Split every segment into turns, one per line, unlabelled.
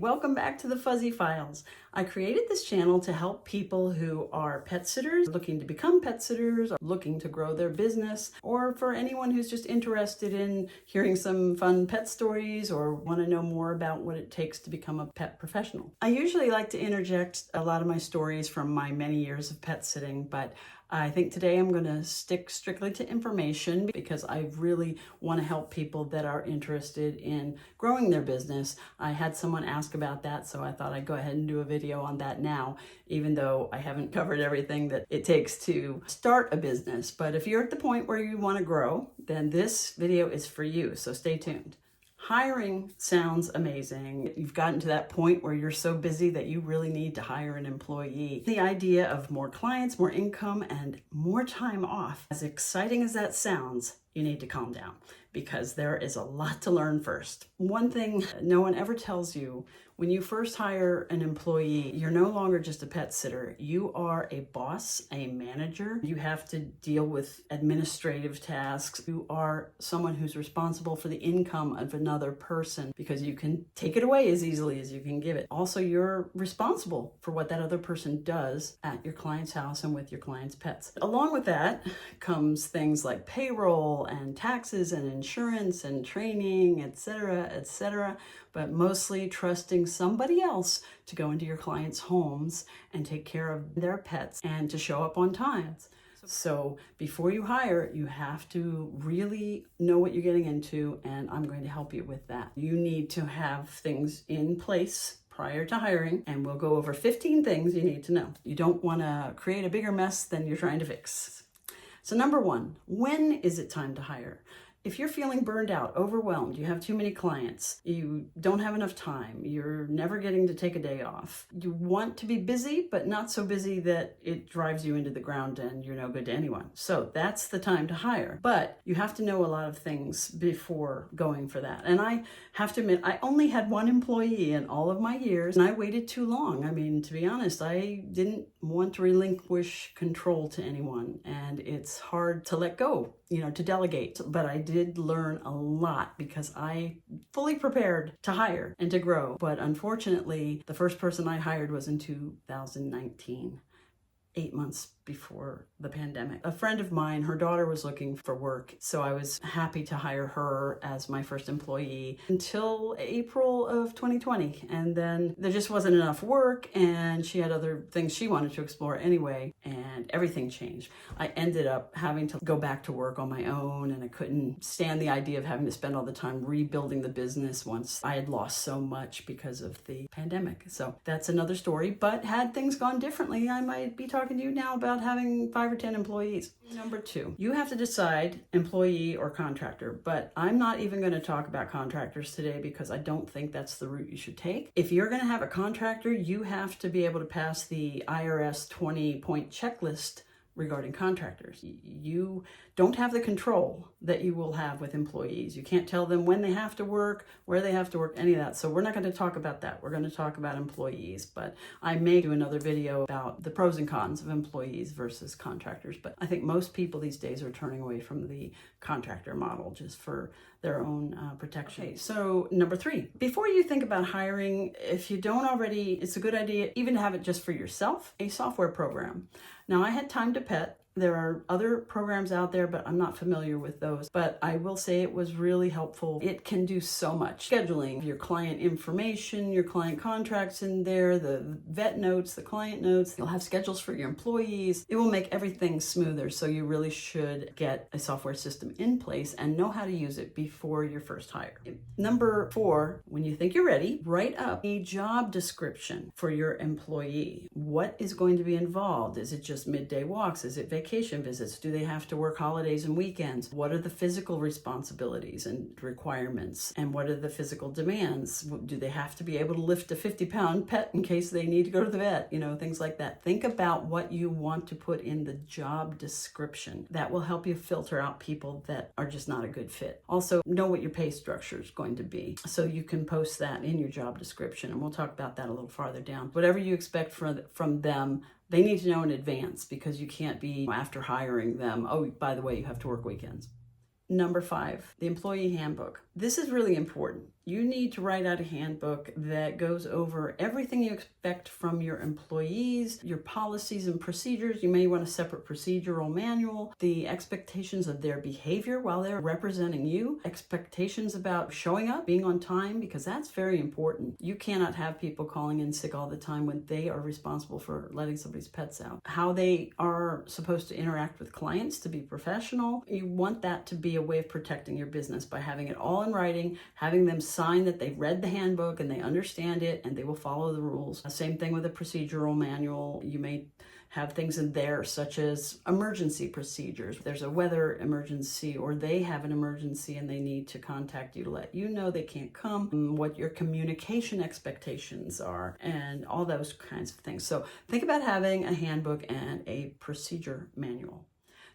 Welcome back to the Fuzzy Files. I created this channel to help people who are pet sitters, looking to become pet sitters, or looking to grow their business, or for anyone who's just interested in hearing some fun pet stories or want to know more about what it takes to become a pet professional. I usually like to interject a lot of my stories from my many years of pet sitting, but I think today I'm going to stick strictly to information because I really want to help people that are interested in growing their business. I had someone ask about that, so I thought I'd go ahead and do a video on that now, even though I haven't covered everything that it takes to start a business. But if you're at the point where you want to grow, then this video is for you, so stay tuned. Hiring sounds amazing. You've gotten to that point where you're so busy that you really need to hire an employee. The idea of more clients, more income, and more time off, as exciting as that sounds, you need to calm down because there is a lot to learn first. One thing no one ever tells you, when you first hire an employee, you're no longer just a pet sitter. You are a boss, a manager. You have to deal with administrative tasks. You are someone who's responsible for the income of another person because you can take it away as easily as you can give it. Also, you're responsible for what that other person does at your client's house and with your client's pets. Along with that comes things like payroll and taxes and insurance and training, etc., but mostly trusting somebody else to go into your clients' homes and take care of their pets and to show up on time. So before you hire, you have to really know what you're getting into, and I'm going to help you with that. You need to have things in place prior to hiring, and we'll go over 15 things you need to know. You don't want to create a bigger mess than you're trying to fix. So number one, when is it time to hire? If you're feeling burned out, overwhelmed, you have too many clients, you don't have enough time, you're never getting to take a day off, you want to be busy, but not so busy that it drives you into the ground and you're no good to anyone. So that's the time to hire. But you have to know a lot of things before going for that. And I have to admit, I only had one employee in all of my years, and I waited too long. I mean, to be honest, I didn't want to relinquish control to anyone, and it's hard to let go, to delegate. But I did learn a lot because I fully prepared to hire and to grow. But unfortunately, the first person I hired was in 2019, 8 months before the pandemic. A friend of mine, her daughter was looking for work, so I was happy to hire her as my first employee until April of 2020. And then there just wasn't enough work, and she had other things she wanted to explore anyway, and everything changed. I ended up having to go back to work on my own, and I couldn't stand the idea of having to spend all the time rebuilding the business once I had lost so much because of the pandemic. So that's another story, but had things gone differently, I might be talking to you now about having 5 or 10 employees. Number two, you have to decide employee or contractor, but I'm not even going to talk about contractors today because I don't think that's the route you should take. If you're going to have a contractor, you have to be able to pass the IRS 20-point checklist regarding contractors. You don't have the control that you will have with employees. You can't tell them when they have to work, where they have to work, any of that. So we're not going to talk about that. We're going to talk about employees, but I may do another video about the pros and cons of employees versus contractors. But I think most people these days are turning away from the contractor model just for their own protection. Okay, so number three, before you think about hiring, if you don't already, it's a good idea even to have it just for yourself, a software program. Now, I had Time to Pet. There are other programs out there, but I'm not familiar with those. But I will say it was really helpful. It can do so much. Scheduling your client information, your client contracts in there, the vet notes, the client notes. You'll have schedules for your employees. It will make everything smoother. So you really should get a software system in place and know how to use it before your first hire. Number four, when you think you're ready, write up a job description for your employee. What is going to be involved? Is it just midday walks? Is it vacation visits? Do they have to work holidays and weekends? What are the physical responsibilities and requirements? And what are the physical demands? Do they have to be able to lift a 50-pound pet in case they need to go to the vet? Things like that. Think about what you want to put in the job description. That will help you filter out people that are just not a good fit. Also, know what your pay structure is going to be so you can post that in your job description. And we'll talk about that a little farther down. Whatever you expect from them, they need to know in advance because you can't be after hiring them, oh, by the way, you have to work weekends. Number 5, the employee handbook. This is really important. You need to write out a handbook that goes over everything you expect from your employees, your policies and procedures. You may want a separate procedural manual, the expectations of their behavior while they're representing you, expectations about showing up, being on time, because that's very important. You cannot have people calling in sick all the time when they are responsible for letting somebody's pets out. How they are supposed to interact with clients to be professional. You want that to be a way of protecting your business by having it all in writing, having them sign that they've read the handbook and they understand it and they will follow the rules. Same thing with a procedural manual. You may have things in there such as emergency procedures. If there's a weather emergency or they have an emergency and they need to contact you to let you know they can't come, what your communication expectations are, and all those kinds of things. So think about having a handbook and a procedure manual.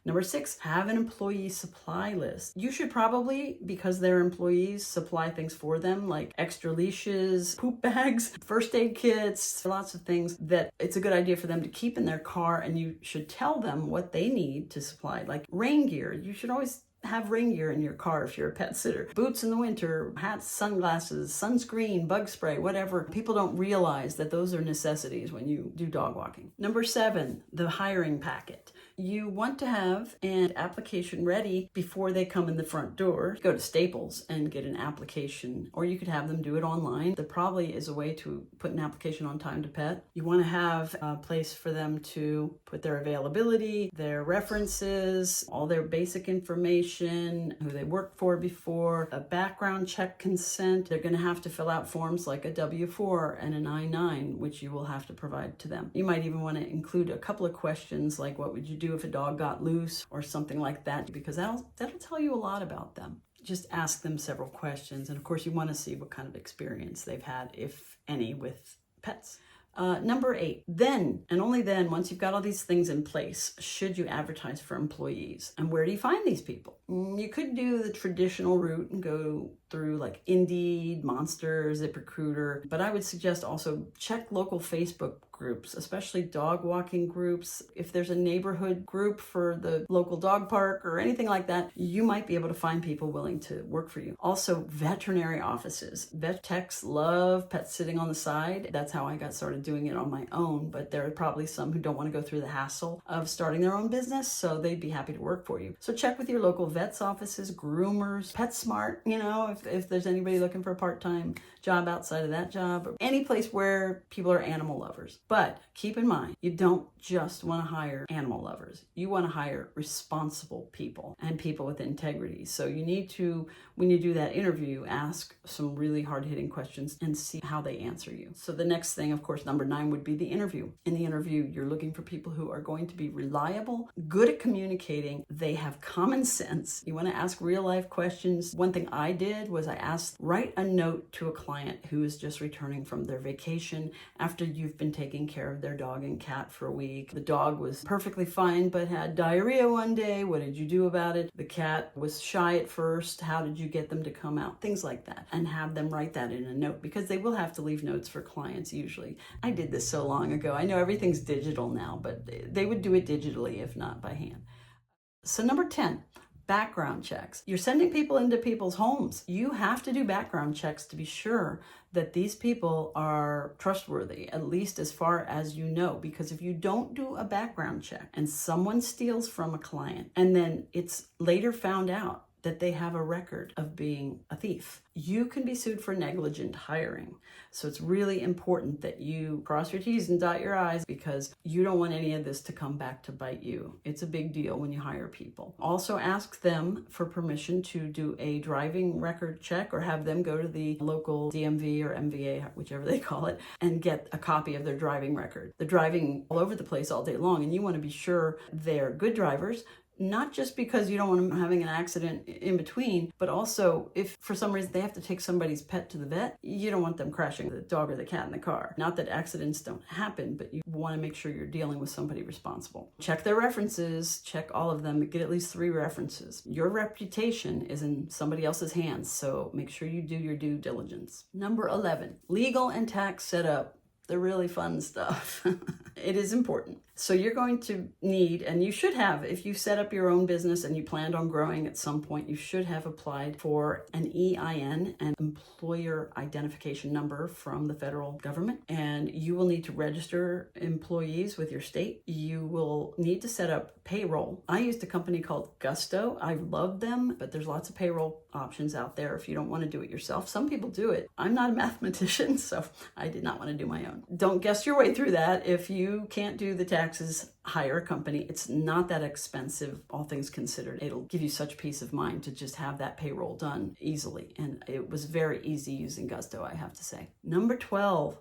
Number 6, have an employee supply list. You should probably, because they're employees, supply things for them like extra leashes, poop bags, first aid kits, lots of things that it's a good idea for them to keep in their car, and you should tell them what they need to supply, like rain gear. You should always have rain gear in your car if you're a pet sitter. Boots in the winter, hats, sunglasses, sunscreen, bug spray, whatever. People don't realize that those are necessities when you do dog walking. Number 7, the hiring packet. You want to have an application ready before they come in the front door. Go to Staples and get an application, or you could have them do it online. There probably is a way to put an application on Time to Pet. You want to have a place for them to put their availability, their references, all their basic information, who they worked for before, a background check consent. They're going to have to fill out forms like a W-4 and an I-9, which you will have to provide to them. You might even want to include a couple of questions like, what would you do if a dog got loose, or something like that, because that'll tell you a lot about them. Just ask them several questions, and of course you want to see what kind of experience they've had, if any, with pets. Number 8, then and only then, once you've got all these things in place, should you advertise for employees. And where do you find these people? You could do the traditional route and go through like Indeed, Monster, ZipRecruiter, but I would suggest also check local Facebook groups, especially dog walking groups. If there's a neighborhood group for the local dog park or anything like that, you might be able to find people willing to work for you. Also, veterinary offices. Vet techs love pet sitting on the side. That's how I got started doing it on my own, but there are probably some who don't want to go through the hassle of starting their own business, so they'd be happy to work for you. So check with your local vets offices, groomers, PetSmart, if there's anybody looking for a part-time job outside of that job, or any place where people are animal lovers. But keep in mind, you don't just want to hire animal lovers. You want to hire responsible people and people with integrity. So you need to, when you do that interview, ask some really hard-hitting questions and see how they answer you. So the next thing, of course, number 9 would be the interview. In the interview, you're looking for people who are going to be reliable, good at communicating, they have common sense. You want to ask real-life questions. One thing I did was I asked, write a note to a client who is just returning from their vacation after you've been taking care of their dog and cat for a week. The dog was perfectly fine but had diarrhea one day. What did you do about it? The cat was shy at first. How did you get them to come out? Things like that. And have them write that in a note, because they will have to leave notes for clients usually. I did this so long ago. I know everything's digital now, but they would do it digitally if not by hand. So number 10. Background checks. You're sending people into people's homes. You have to do background checks to be sure that these people are trustworthy, at least as far as you know, because if you don't do a background check and someone steals from a client and then it's later found out that they have a record of being a thief, you can be sued for negligent hiring. So it's really important that you cross your T's and dot your I's, because you don't want any of this to come back to bite you. It's a big deal when you hire people. Also ask them for permission to do a driving record check, or have them go to the local DMV or MVA, whichever they call it, and get a copy of their driving record. They're driving all over the place all day long, and you want to be sure they're good drivers, not just because you don't want them having an accident in between, but also if for some reason they have to take somebody's pet to the vet, you don't want them crashing the dog or the cat in the car. Not that accidents don't happen, but you want to make sure you're dealing with somebody responsible. Check their references, check all of them, get at least 3 references. Your reputation is in somebody else's hands, so make sure you do your due diligence. Number 11, legal and tax setup. The really fun stuff. It is important. So you're going to need, and you should have, if you set up your own business and you planned on growing at some point, you should have applied for an EIN, an employer identification number from the federal government. And you will need to register employees with your state. You will need to set up payroll. I used a company called Gusto. I love them, but there's lots of payroll options out there if you don't want to do it yourself. Some people do it. I'm not a mathematician, so I did not want to do my own. Don't guess your way through that. If you can't do the taxes, hire a company. It's not that expensive, all things considered. It'll give you such peace of mind to just have that payroll done easily. And it was very easy using Gusto, I have to say. Number 12,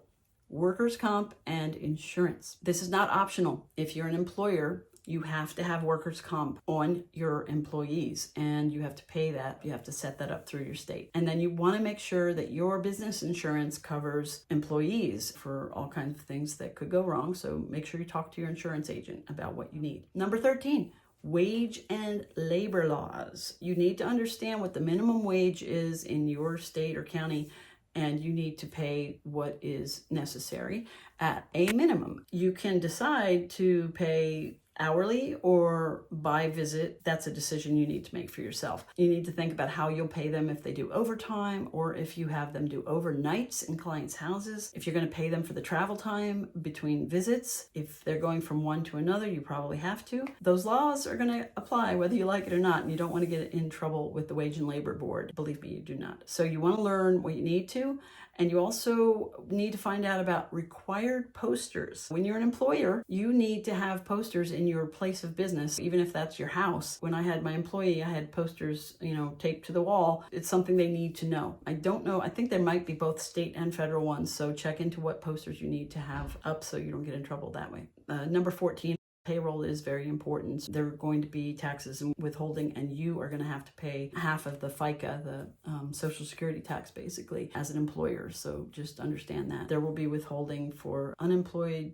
workers' comp and insurance. This is not optional. If you're an employer, you have to have workers' comp on your employees, and you have to pay that. You have to set that up through your state. And then you want to make sure that your business insurance covers employees for all kinds of things that could go wrong. So make sure you talk to your insurance agent about what you need. Number 13, wage and labor laws. You need to understand what the minimum wage is in your state or county, and you need to pay what is necessary at a minimum. You can decide to pay hourly or by visit. That's a decision you need to make for yourself. You need to think about how you'll pay them if they do overtime, or if you have them do overnights in clients' houses. If you're going to pay them for the travel time between visits, if they're going from one to another, you probably have to. Those laws are going to apply whether you like it or not, and you don't want to get in trouble with the Wage and Labor Board. Believe me, you do not. So you want to learn what you need to, and you also need to find out about required posters. When you're an employer, you need to have posters in your place of business, even if that's your house. When I had my employee, I had posters, taped to the wall. It's something they need to know. I don't know. I think there might be both state and federal ones. So check into what posters you need to have up so you don't get in trouble that way. Number 14. Payroll is very important. There are going to be taxes and withholding, and you are going to have to pay half of the FICA, the Social Security tax, basically, as an employer. So just understand that. There will be withholding for unemployed.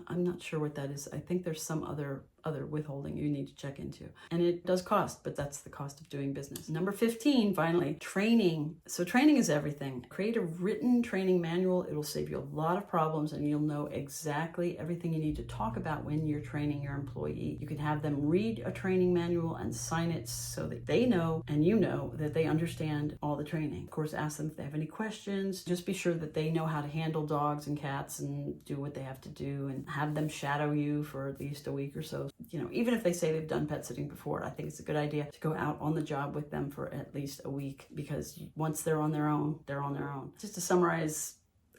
I'm not sure what that is. I think there's some other withholding you need to check into. And it does cost, but that's the cost of doing business. Number 15, finally, training. So training is everything. Create a written training manual. It'll save you a lot of problems, and you'll know exactly everything you need to talk about when you're training your employee. You can have them read a training manual and sign it so that they know and you know that they understand all the training. Of course, ask them if they have any questions. Just be sure that they know how to handle dogs and cats and do what they have to do, and have them shadow you for at least a week or so. Even if they say they've done pet sitting before, I think it's a good idea to go out on the job with them for at least a week, because once they're on their own, they're on their own. Just to summarize,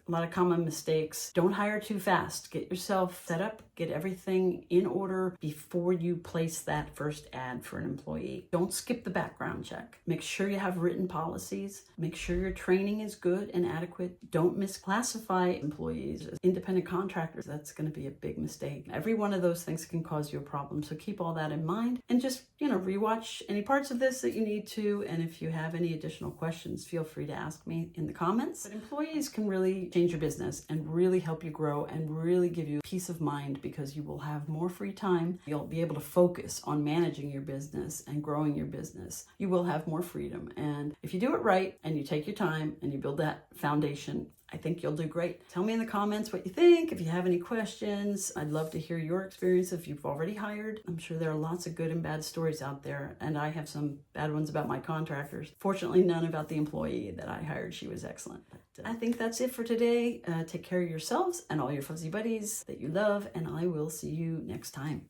a lot of common mistakes. Don't hire too fast. Get yourself set up, get everything in order before you place that first ad for an employee. Don't skip the background check. Make sure you have written policies. Make sure your training is good and adequate. Don't misclassify employees as independent contractors. That's going to be a big mistake. Every one of those things can cause you a problem. So keep all that in mind, and just, rewatch any parts of this that you need to. And if you have any additional questions, feel free to ask me in the comments. But employees can really change your business and really help you grow and really give you peace of mind, because you will have more free time. You'll be able to focus on managing your business and growing your business. You will have more freedom. And if you do it right and you take your time and you build that foundation, I think you'll do great. Tell me in the comments what you think. If you have any questions, I'd love to hear your experience if you've already hired. I'm sure there are lots of good and bad stories out there, and I have some bad ones about my contractors. Fortunately, none about the employee that I hired. She was excellent. But I think that's it for today. Take care of yourselves and all your fuzzy buddies that you love, and I will see you next time.